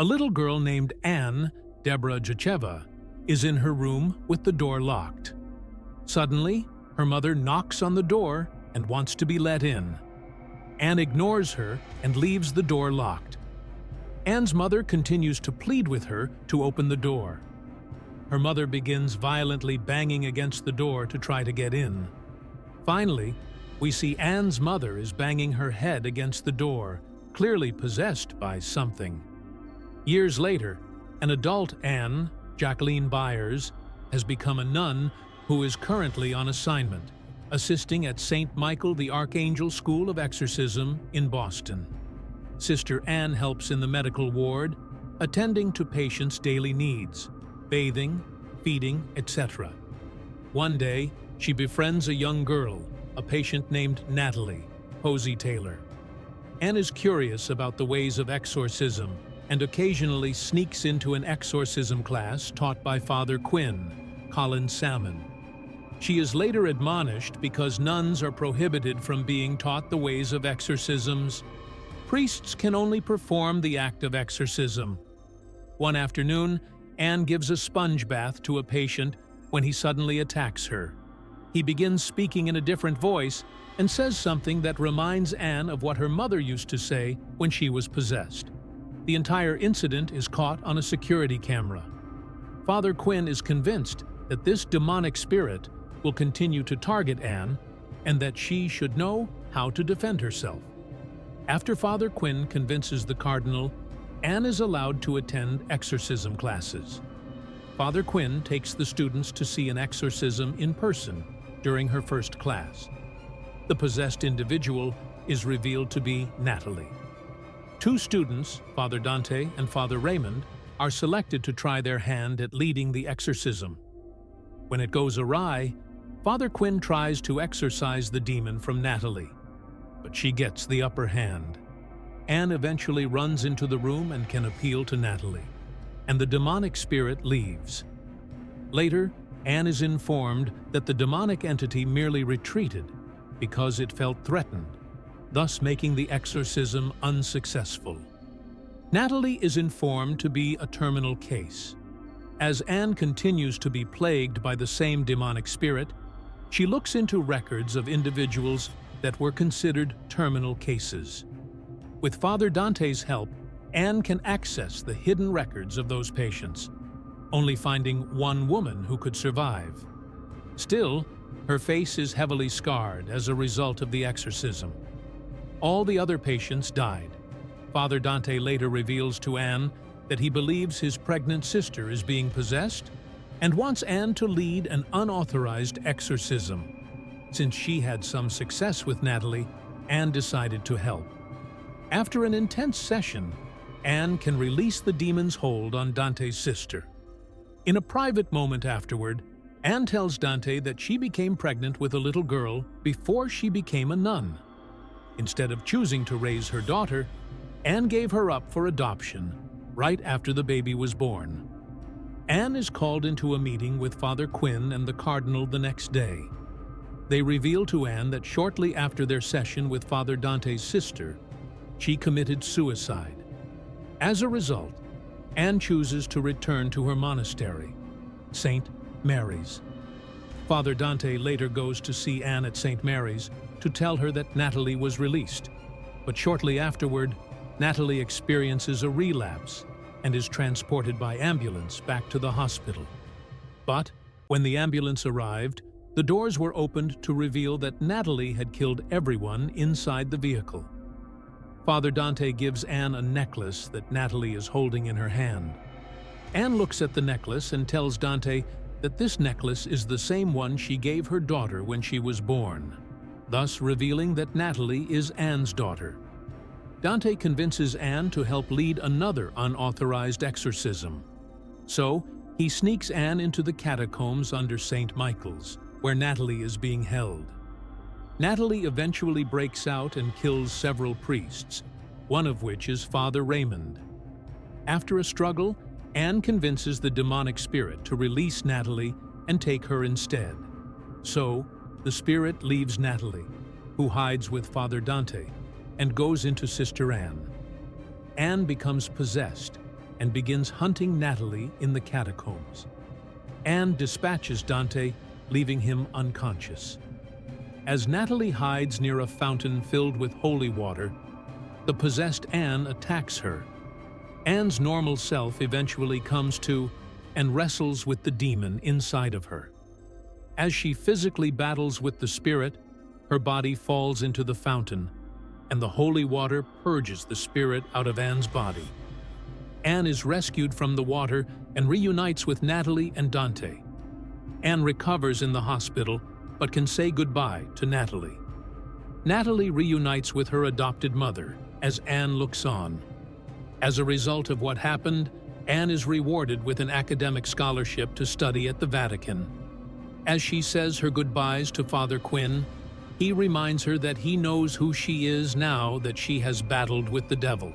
A little girl named Anne Debrajacheva is in her room with the door locked. Suddenly, her mother knocks on the door and wants to be let in. Anne ignores her and leaves the door locked. Anne's mother continues to plead with her to open the door. Her mother begins violently banging against the door to try to get in. Finally, we see Anne's mother is banging her head against the door, clearly possessed by something. Years later, an adult Anne, Jacqueline Byers, has become a nun who is currently on assignment, assisting at St. Michael the Archangel School of Exorcism in Boston. Sister Anne helps in the medical ward, attending to patients' daily needs, bathing, feeding, etc. One day, she befriends a young girl, a patient named Natalie Posey Taylor. Anne is curious about the ways of exorcism and occasionally sneaks into an exorcism class taught by Father Quinn, Colin Salmon. She is later admonished because nuns are prohibited from being taught the ways of exorcisms. Priests can only perform the act of exorcism. One afternoon, Anne gives a sponge bath to a patient when he suddenly attacks her. He begins speaking in a different voice and says something that reminds Anne of what her mother used to say when she was possessed. The entire incident is caught on a security camera. Father Quinn is convinced that this demonic spirit will continue to target Anne and that she should know how to defend herself. After Father Quinn convinces the cardinal, Anne is allowed to attend exorcism classes. Father Quinn takes the students to see an exorcism in person during her first class. The possessed individual is revealed to be Natalie. Two students, Father Dante and Father Raymond, are selected to try their hand at leading the exorcism. When it goes awry, Father Quinn tries to exorcise the demon from Natalie, but she gets the upper hand. Anne eventually runs into the room and can appeal to Natalie, and the demonic spirit leaves. Later, Anne is informed that the demonic entity merely retreated because it felt threatened, thus making the exorcism unsuccessful. Natalie is informed to be a terminal case. As Anne continues to be plagued by the same demonic spirit, she looks into records of individuals that were considered terminal cases. With Father Dante's help, Anne can access the hidden records of those patients, only finding one woman who could survive. Still, her face is heavily scarred as a result of the exorcism. All the other patients died. Father Dante later reveals to Anne that he believes his pregnant sister is being possessed and wants Anne to lead an unauthorized exorcism. Since she had some success with Natalie, Anne decided to help. After an intense session, Anne can release the demon's hold on Dante's sister. In a private moment afterward, Anne tells Dante that she became pregnant with a little girl before she became a nun. Instead of choosing to raise her daughter, Anne gave her up for adoption right after the baby was born. Anne is called into a meeting with Father Quinn and the cardinal the next day. They reveal to Anne that shortly after their session with Father Dante's sister, she committed suicide. As a result, Anne chooses to return to her monastery, St. Mary's. Father Dante later goes to see Anne at St. Mary's to tell her that Natalie was released, but shortly afterward, Natalie experiences a relapse and is transported by ambulance back to the hospital. But when the ambulance arrived, the doors were opened to reveal that Natalie had killed everyone inside the vehicle. Father Dante gives Anne a necklace that Natalie is holding in her hand. Anne looks at the necklace and tells Dante that this necklace is the same one she gave her daughter when she was born, thus revealing that Natalie is Anne's daughter. Dante convinces Anne to help lead another unauthorized exorcism. So, he sneaks Anne into the catacombs under St. Michael's, where Natalie is being held. Natalie eventually breaks out and kills several priests, one of which is Father Raymond. After a struggle, Anne convinces the demonic spirit to release Natalie and take her instead. So, the spirit leaves Natalie, who hides with Father Dante, and goes into Sister Anne. Anne becomes possessed and begins hunting Natalie in the catacombs. Anne dispatches Dante, leaving him unconscious. As Natalie hides near a fountain filled with holy water, the possessed Anne attacks her. Anne's normal self eventually comes to and wrestles with the demon inside of her. As she physically battles with the spirit, her body falls into the fountain, and the holy water purges the spirit out of Anne's body. Anne is rescued from the water and reunites with Natalie and Dante. Anne recovers in the hospital, but can say goodbye to Natalie. Natalie reunites with her adopted mother as Anne looks on. As a result of what happened, Anne is rewarded with an academic scholarship to study at the Vatican. As she says her goodbyes to Father Quinn, he reminds her that he knows who she is now that she has battled with the devil.